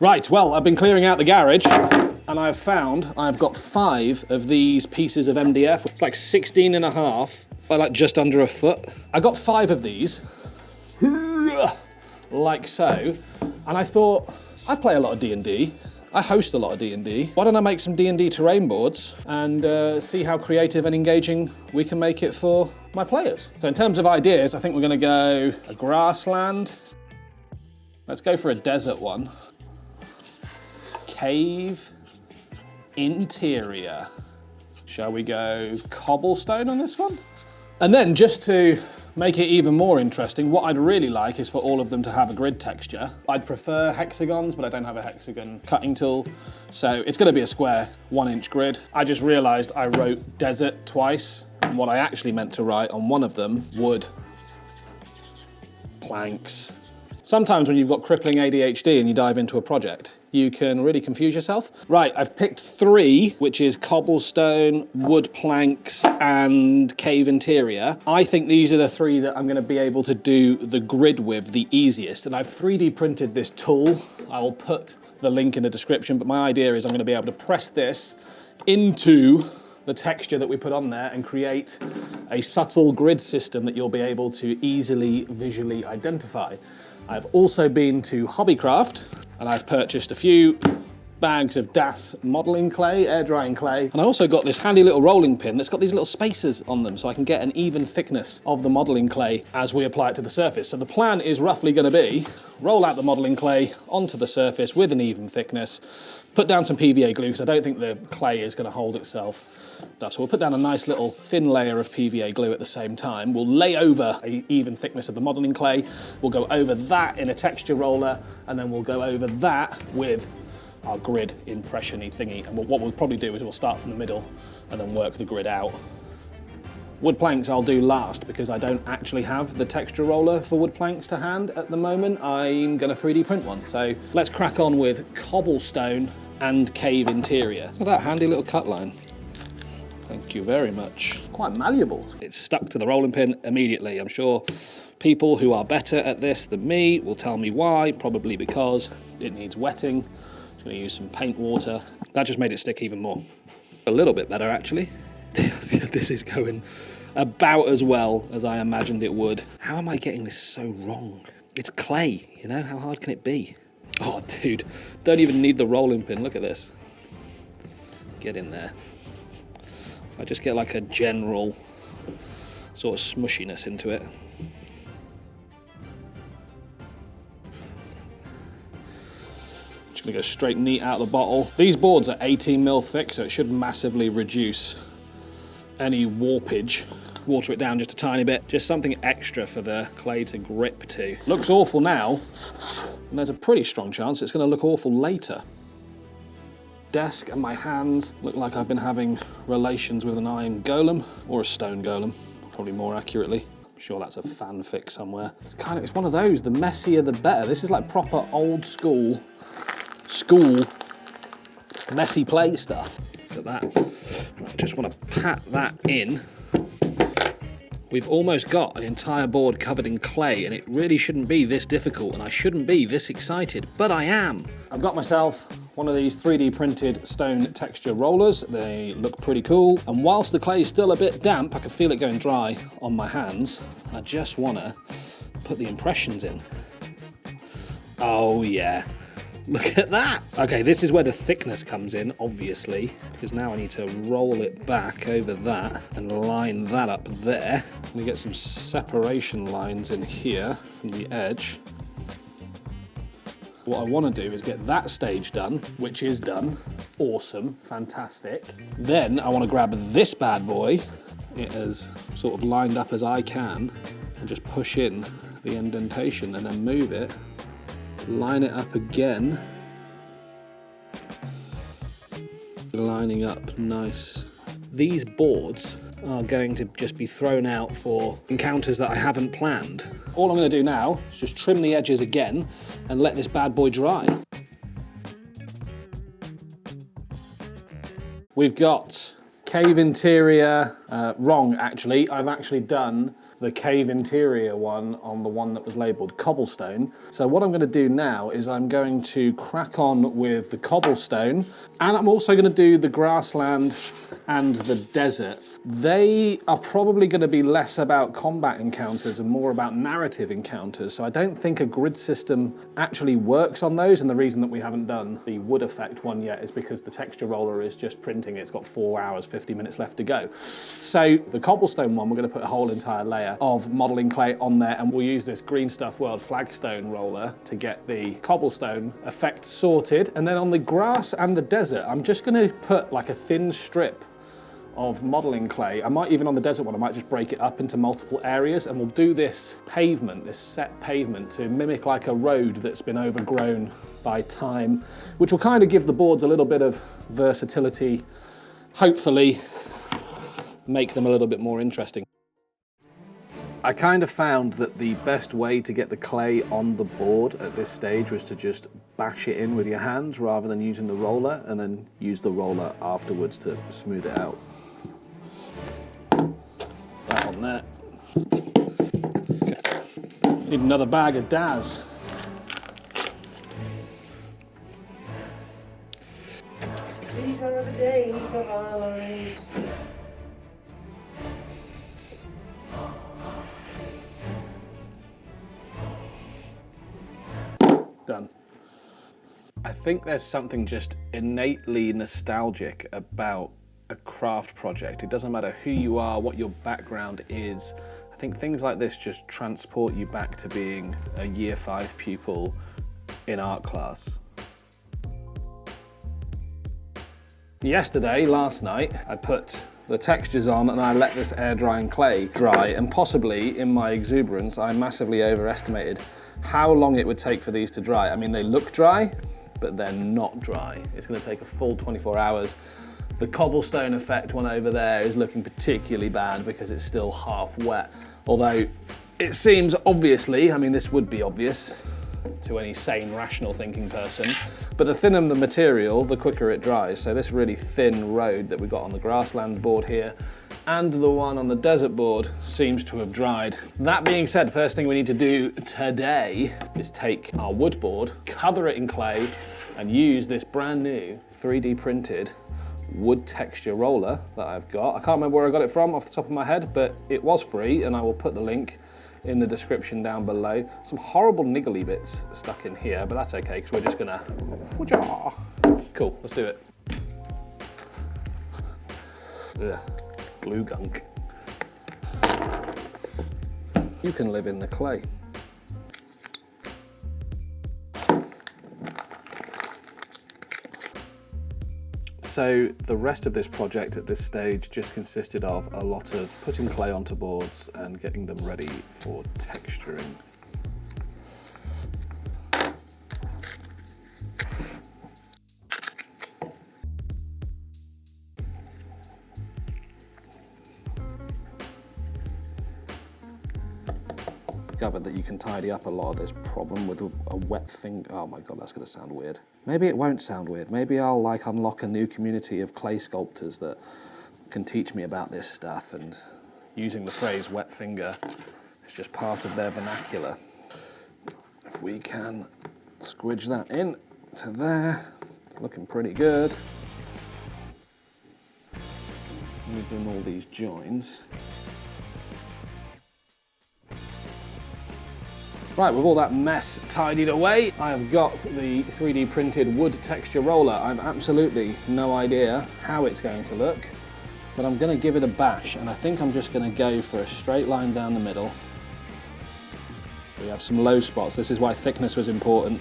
Right, well, I've been clearing out the garage and I've found I've got 5 of these pieces of MDF. It's like 16 and a half by like just under a foot. I got 5 of these, like so, and I thought, I play a lot of D&D. I host a lot of D&D. Why don't I make some D&D terrain boards and see how creative and engaging we can make it for my players. So in terms of ideas, I think we're gonna go a grassland. Let's go for a desert one. Cave interior. Shall we go cobblestone on this one? And then just to make it even more interesting, what I'd really like is for all of them to have a grid texture. I'd prefer hexagons, but I don't have a hexagon cutting tool. So it's gonna be a square 1-inch grid. I just realized I wrote desert twice, and what I actually meant to write on one of them, wood, planks. Sometimes when you've got crippling ADHD and you dive into a project, you can really confuse yourself. Right, I've picked 3, which is cobblestone, wood planks, and cave interior. I think these are the 3 that I'm gonna be able to do the grid with the easiest. And I've 3D printed this tool. I will put the link in the description, but my idea is I'm gonna be able to press this into the texture that we put on there and create a subtle grid system that you'll be able to easily visually identify. I've also been to Hobbycraft and I've purchased a few bags of DAS modelling clay, air drying clay. And I also got this handy little rolling pin that's got these little spacers on them so I can get an even thickness of the modelling clay as we apply it to the surface. So the plan is roughly going to be roll out the modelling clay onto the surface with an even thickness, put down some PVA glue because I don't think the clay is going to hold itself. So we'll put down a nice little thin layer of PVA glue at the same time. We'll lay over an even thickness of the modelling clay. We'll go over that in a texture roller, and then we'll go over that with our grid impression-y thingy. And what we'll probably do is we'll start from the middle and then work the grid out. Wood planks I'll do last because I don't actually have the texture roller for wood planks to hand at the moment. I'm gonna 3D print one. So let's crack on with cobblestone and cave interior. Look at that handy little cut line. Thank you very much. Quite malleable. It's stuck to the rolling pin immediately. I'm sure people who are better at this than me will tell me why, probably because it needs wetting. I'm gonna use some paint water. That just made it stick even more. A little bit better actually. This is going about as well as I imagined it would. How am I getting this so wrong? It's clay, you know, how hard can it be? Oh dude, don't even need the rolling pin, look at this. Get in there. I just get like a general sort of smushiness into it. Just gonna go straight neat out of the bottle. These boards are 18mm thick, so it should massively reduce any warpage. Water it down just a tiny bit. Just something extra for the clay to grip to. Looks awful now, and there's a pretty strong chance it's gonna look awful later. Desk and my hands look like I've been having relations with an iron golem, or a stone golem, probably more accurately. I'm sure that's a fanfic somewhere. It's one of those, the messier the better. This is like proper old school messy play stuff. Look at that. I just want to pat that in. We've almost got an entire board covered in clay, and it really shouldn't be this difficult, and I shouldn't be this excited, but I am. I've got myself one of these 3D printed stone texture rollers. They look pretty cool, and whilst the clay is still a bit damp, I can feel it going dry on my hands. I just want to put the impressions in. Oh yeah. Look at that! Okay, this is where the thickness comes in, obviously, because now I need to roll it back over that and line that up there. I'm gonna get some separation lines in here from the edge. What I want to do is get that stage done, which is done. Awesome, fantastic. Then I want to grab this bad boy, it as sort of lined up as I can, and just push in the indentation and then move it. Line it up again. Lining up nice. These boards are going to just be thrown out for encounters that I haven't planned. All I'm going to do now is just trim the edges again and let this bad boy dry. We've got cave interior, wrong actually. I've actually done the cave interior one on the one that was labelled cobblestone. So what I'm going to do now is I'm going to crack on with the cobblestone, and I'm also going to do the grassland and the desert. They are probably going to be less about combat encounters and more about narrative encounters, so I don't think a grid system actually works on those, and the reason that we haven't done the wood effect one yet is because the texture roller is just printing. It's got 4 hours, 50 minutes left to go. So the cobblestone one, we're going to put a whole entire layer of modelling clay on there, and we'll use this Green Stuff World flagstone roller to get the cobblestone effect sorted. And then on the grass and the desert, I'm just going to put like a thin strip of modelling clay. I might even on the desert one, I might just break it up into multiple areas, and we'll do this pavement, this set pavement, to mimic like a road that's been overgrown by time, which will kind of give the boards a little bit of versatility, hopefully make them a little bit more interesting. I kind of found that the best way to get the clay on the board at this stage was to just bash it in with your hands rather than using the roller, and then use the roller afterwards to smooth it out. That on there. Okay. Need another bag of Daz. These are the days of our lives. Done. I think there's something just innately nostalgic about a craft project. It doesn't matter who you are, what your background is. I think things like this just transport you back to being a Year 5 pupil in art class. Last night, I put the textures on and I let this air drying clay dry, and possibly in my exuberance, I massively overestimated how long it would take for these to dry. I mean, they look dry, but they're not dry. It's going to take a full 24 hours. The cobblestone effect one over there is looking particularly bad because it's still half wet. Although it seems obviously, I mean, this would be obvious to any sane, rational thinking person, but the thinner the material, the quicker it dries. So this really thin road that we've got on the grassland board here and the one on the desert board seems to have dried. That being said, first thing we need to do today is take our wood board, cover it in clay, and use this brand new 3D printed wood texture roller that I've got. I can't remember where I got it from off the top of my head, but it was free, and I will put the link in the description down below. Some horrible niggly bits stuck in here, but that's okay because we're just gonna, cool, let's do it. Ugh, glue gunk. You can live in the clay. So the rest of this project at this stage just consisted of a lot of putting clay onto boards and getting them ready for texturing. Discovered that you can tidy up a lot of this problem with a wet finger. Oh my god, that's going to sound weird. Maybe it won't sound weird. Maybe I'll like unlock a new community of clay sculptors that can teach me about this stuff, and using the phrase wet finger is just part of their vernacular. If we can squidge that in to there, it's looking pretty good. Smooth in all these joins. Right, with all that mess tidied away, I have got the 3D printed wood texture roller. I've absolutely no idea how it's going to look, but I'm going to give it a bash, and I think I'm just going to go for a straight line down the middle. We have some low spots. This is why thickness was important.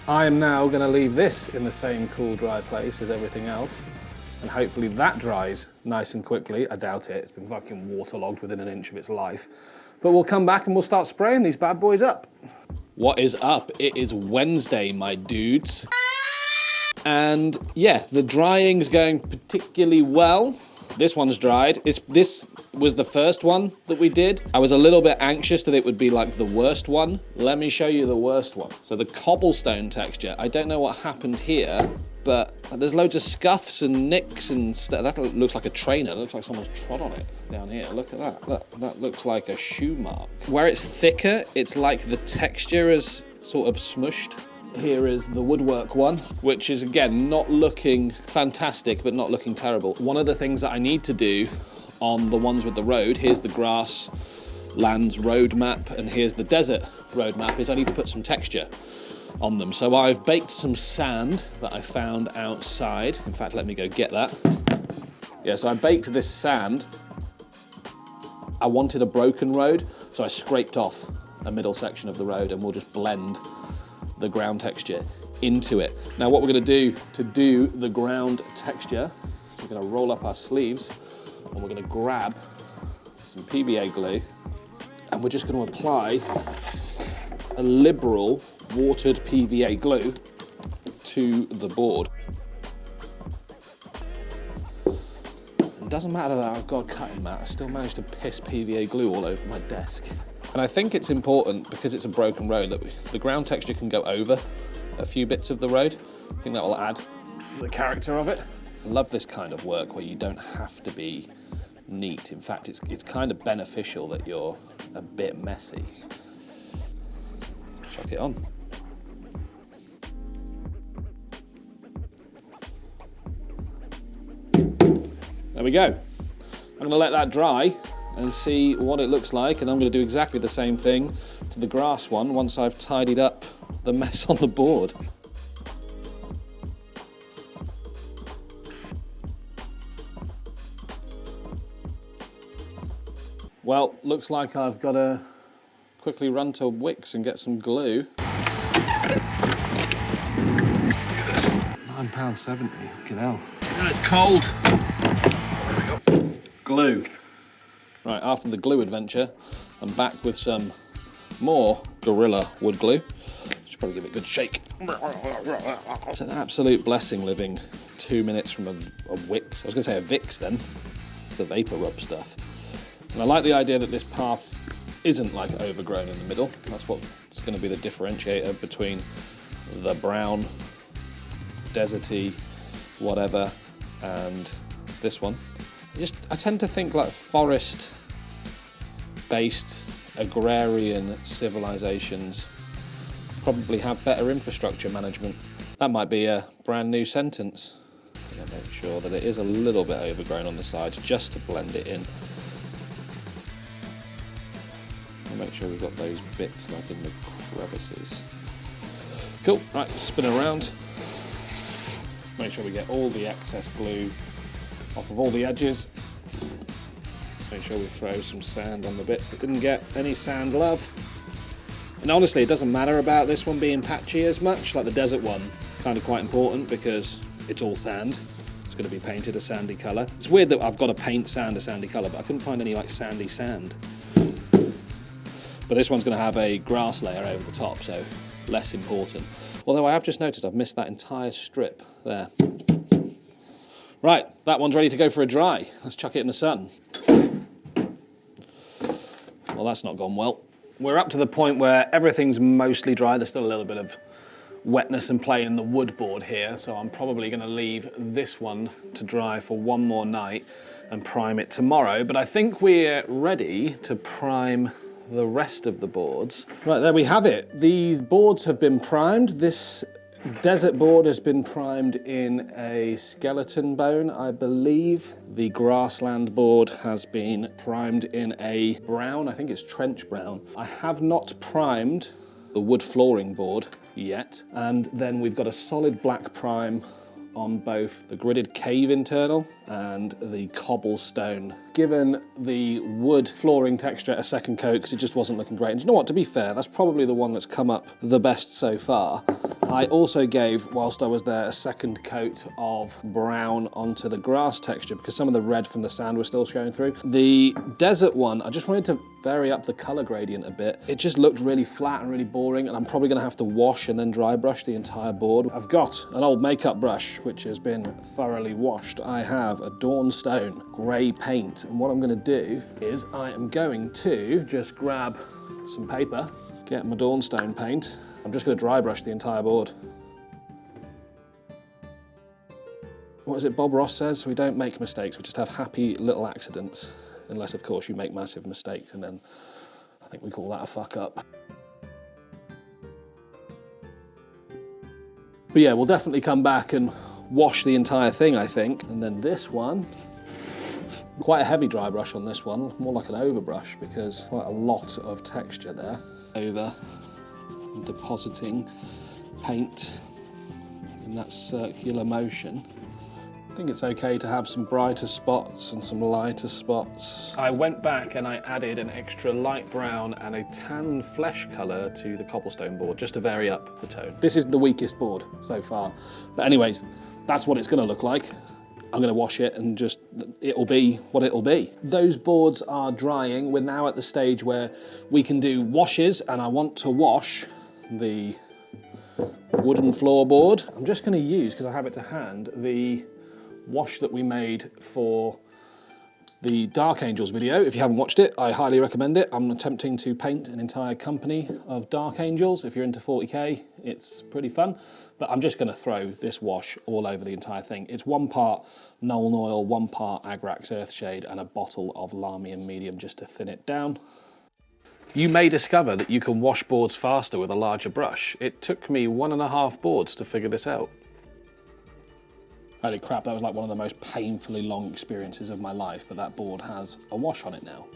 I am now going to leave this in the same cool, dry place as everything else, and hopefully that dries nice and quickly. I doubt it. It's been fucking waterlogged within an inch of its life. But we'll come back and we'll start spraying these bad boys up. What is up? It is Wednesday, my dudes. And yeah, the drying's going particularly well. This one's dried. This was the first one that we did. I was a little bit anxious that it would be like the worst one. Let me show you the worst one. So the cobblestone texture, I don't know what happened here, but there's loads of scuffs and nicks and stuff. That looks like a trainer. It looks like someone's trod on it down here. Look at that. Look, that looks like a shoe mark. Where it's thicker, it's like the texture is sort of smushed. Here is the woodwork one, which is, again, not looking fantastic, but not looking terrible. One of the things that I need to do on the ones with the road, here's the grasslands road map, and here's the desert road map, is I need to put some texture on them. So I've baked some sand that I found outside. In fact, let me go get that. Yeah, so I baked this sand. I wanted a broken road, so I scraped off a middle section of the road, and we'll just blend the ground texture into it. Now what we're going to do to do the ground texture, we're going to roll up our sleeves and we're going to grab some PVA glue, and we're just going to apply a liberal watered PVA glue to the board. It doesn't matter that I've got a cutting mat, I still managed to piss PVA glue all over my desk. And I think it's important, because it's a broken road, that the ground texture can go over a few bits of the road. I think that will add to the character of it. I love this kind of work where you don't have to be neat. In fact, it's kind of beneficial that you're a bit messy. Chuck it on. There we go. I'm going to let that dry and see what it looks like, and I'm going to do exactly the same thing to the grass one once I've tidied up the mess on the board. Well, looks like I've got to quickly run to Wix and get some glue. Let's do this. £9.70, fucking hell. Oh, it's cold. There we go. Glue. Right, after the glue adventure, I'm back with some more Gorilla wood glue. Should probably give it a good shake. It's an absolute blessing living 2 minutes from a Wix. I was going to say a Vicks then. It's the vapor rub stuff. And I like the idea that this path isn't like overgrown in the middle. That's what's going to be the differentiator between the brown, deserty, whatever, and this one. I tend to think like forest-based agrarian civilizations probably have better infrastructure management. That might be a brand new sentence. I'm going to make sure that it is a little bit overgrown on the sides just to blend it in. I'll make sure we've got those bits like in the crevices. Cool, right, spin around. Make sure we get all the excess glue off of all the edges. Make sure we throw some sand on the bits that didn't get any sand love. And honestly, it doesn't matter about this one being patchy as much, like the desert one, kind of quite important because it's all sand. It's going to be painted a sandy colour. It's weird that I've got to paint sand a sandy colour, but I couldn't find any like sandy sand. But this one's going to have a grass layer over the top, so less important. Although I have just noticed I've missed that entire strip there. Right, that one's ready to go for a dry. Let's chuck it in the sun. Well, that's not gone well. We're up to the point where everything's mostly dry. There's still a little bit of wetness and play in the wood board here, so I'm probably going to leave this one to dry for one more night and prime it tomorrow. But I think we're ready to prime the rest of the boards. Right, there we have it. These boards have been primed. This desert board has been primed in a skeleton bone, I believe. The grassland board has been primed in a brown, I think it's trench brown. I have not primed the wood flooring board yet. And then we've got a solid black prime on both the gridded cave internal and the cobblestone. Given the wood flooring texture a second coat because it just wasn't looking great. And you know what, to be fair, that's probably the one that's come up the best so far. I also gave, whilst I was there, a second coat of brown onto the grass texture because some of the red from the sand was still showing through. The desert one, I just wanted to vary up the colour gradient a bit. It just looked really flat and really boring, and I'm probably going to have to wash and then dry brush the entire board. I've got an old makeup brush which has been thoroughly washed. I have a Dawnstone grey paint, and what I'm going to do is I am going to just grab some paper, get my Dawnstone paint. I'm just going to dry brush the entire board. what is it Bob Ross says? We don't make mistakes, we just have happy little accidents. Unless, of course, you make massive mistakes, and then I think we call that a fuck up. But yeah, we'll definitely come back and wash the entire thing, I think. And then this one, quite a heavy dry brush on this one, more like an overbrush because quite a lot of texture there. Over, depositing paint in that circular motion. I think it's okay to have some brighter spots and some lighter spots. I went back and I added an extra light brown and a tan flesh colour to the cobblestone board just to vary up the tone. This is the weakest board so far. But anyways, that's what it's going to look like. I'm going to wash it and just, it'll be what it'll be. Those boards are drying. We're now at the stage where we can do washes, and I want to wash the wooden floorboard. I'm just going to use, because I have it to hand, the wash that we made for the Dark Angels video. If you haven't watched it, I highly recommend it. I'm attempting to paint an entire company of Dark Angels. If you're into 40k, it's pretty fun. But I'm just going to throw this wash all over the entire thing. It's 1 part Nuln Oil, 1 part Agrax Earthshade, and a bottle of Lahmian Medium just to thin it down. You may discover that you can wash boards faster with a larger brush. It took me 1.5 boards to figure this out. Holy crap, that was like one of the most painfully long experiences of my life, but that board has a wash on it now.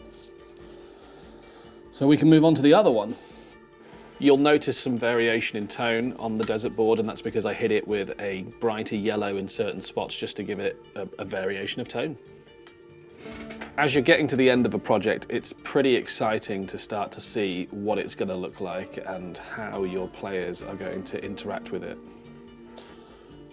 So we can move on to the other one. You'll notice some variation in tone on the desert board, and that's because I hit it with a brighter yellow in certain spots just to give it a variation of tone. As you're getting to the end of a project, it's pretty exciting to start to see what it's going to look like and how your players are going to interact with it.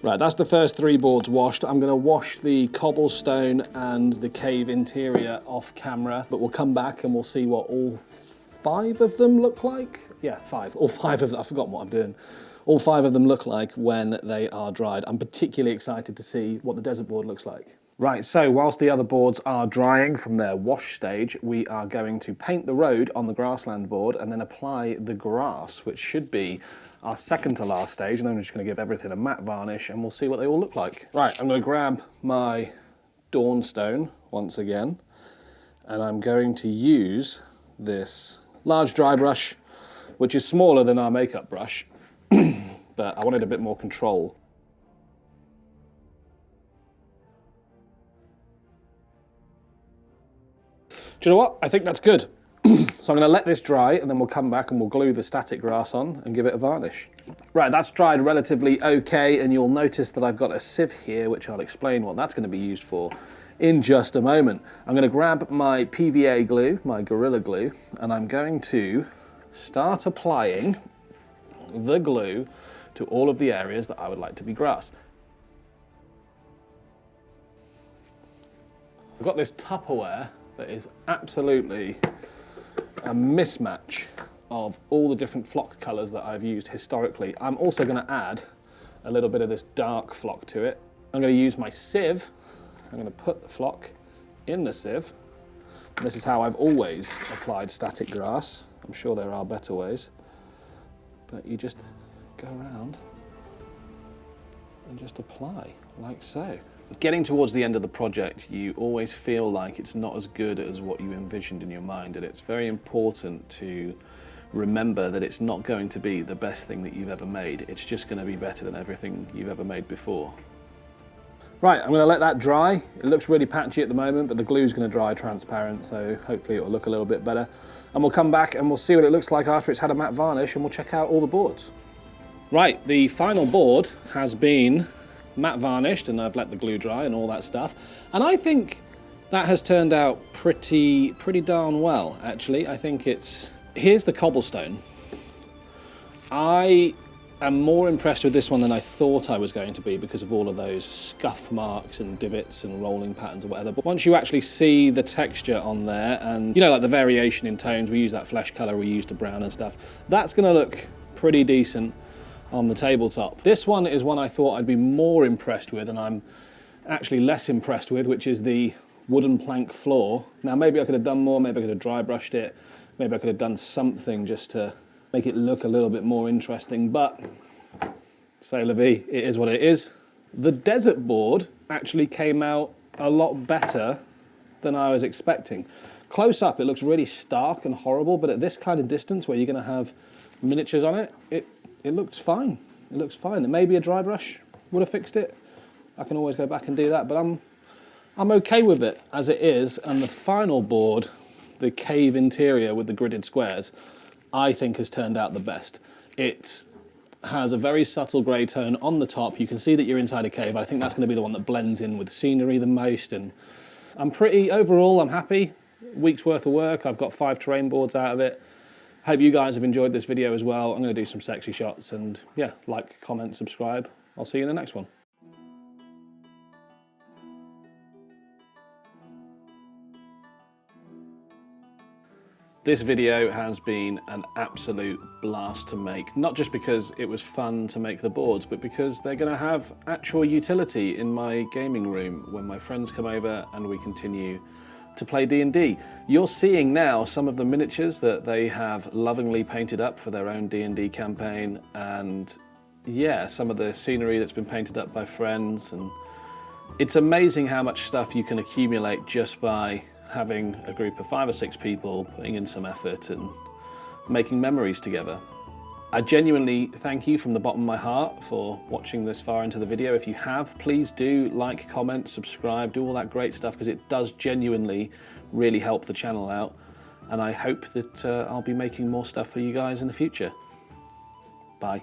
Right, that's the first 3 boards washed. I'm going to wash the cobblestone and the cave interior off camera, but we'll come back and we'll see what all 5 of them look like. Yeah, 5. All 5 of them. I've forgotten what I'm doing. All 5 of them look like when they are dried. I'm particularly excited to see what the desert board looks like. Right, so whilst the other boards are drying from their wash stage, we are going to paint the road on the grassland board and then apply the grass, which should be our second to last stage, and then I'm just going to give everything a matte varnish and we'll see what they all look like. Right, I'm going to grab my Dawnstone once again, and I'm going to use this large dry brush, which is smaller than our makeup brush, but I wanted a bit more control. Do you know what? I think that's good. So I'm going to let this dry and then we'll come back and we'll glue the static grass on and give it a varnish. Right, that's dried relatively okay, and you'll notice that I've got a sieve here, which I'll explain what that's going to be used for in just a moment. I'm going to grab my PVA glue, my Gorilla Glue, and I'm going to start applying the glue to all of the areas that I would like to be grass. I've got this Tupperware that is absolutely a mismatch of all the different flock colours that I've used historically. I'm also going to add a little bit of this dark flock to it. I'm going to use my sieve. I'm going to put the flock in the sieve. And this is how I've always applied static grass. I'm sure there are better ways. But you just go around and just apply, like so. Getting towards the end of the project, you always feel like it's not as good as what you envisioned in your mind, and it's very important to remember that it's not going to be the best thing that you've ever made. It's just going to be better than everything you've ever made before. Right, I'm going to let that dry. It looks really patchy at the moment, but the glue's going to dry transparent, so hopefully it will look a little bit better. And we'll come back and we'll see what it looks like after it's had a matte varnish, and we'll check out all the boards. Right, the final board has been matte varnished and I've let the glue dry and all that stuff, and I think that has turned out pretty darn well, actually. I think it's... Here's the cobblestone. I am more impressed with this one than I thought I was going to be because of all of those scuff marks and divots and rolling patterns or whatever. But once you actually see the texture on there and, you know, like the variation in tones, we use that flesh colour, we use the brown and stuff, that's going to look pretty decent on the tabletop. This one is one I thought I'd be more impressed with, and I'm actually less impressed with, which is the wooden plank floor. Now maybe I could have done more, maybe I could have dry brushed it, maybe I could have done something just to make it look a little bit more interesting, but c'est la vie, it is what it is. The desert board actually came out a lot better than I was expecting. Close up, it looks really stark and horrible, but at this kind of distance where you're going to have miniatures on it, it looks fine. It looks fine. And maybe a dry brush would have fixed it. I can always go back and do that, but I'm okay with it as it is. And the final board, the cave interior with the gridded squares, I think has turned out the best. It has a very subtle grey tone on the top. You can see that you're inside a cave. I think that's going to be the one that blends in with scenery the most. And overall, I'm happy. Week's worth of work. I've got 5 terrain boards out of it. Hope you guys have enjoyed this video as well. I'm going to do some sexy shots and yeah, like, comment, subscribe. I'll see you in the next one. This video has been an absolute blast to make, not just because it was fun to make the boards, but because they're going to have actual utility in my gaming room when my friends come over and we continue to play D&D. You're seeing now some of the miniatures that they have lovingly painted up for their own D&D campaign, and yeah, some of the scenery that's been painted up by friends. And it's amazing how much stuff you can accumulate just by having a group of 5 or 6 people putting in some effort and making memories together. I genuinely thank you from the bottom of my heart for watching this far into the video. If you have, please do like, comment, subscribe, do all that great stuff, because it does genuinely really help the channel out. And I hope that I'll be making more stuff for you guys in the future. Bye.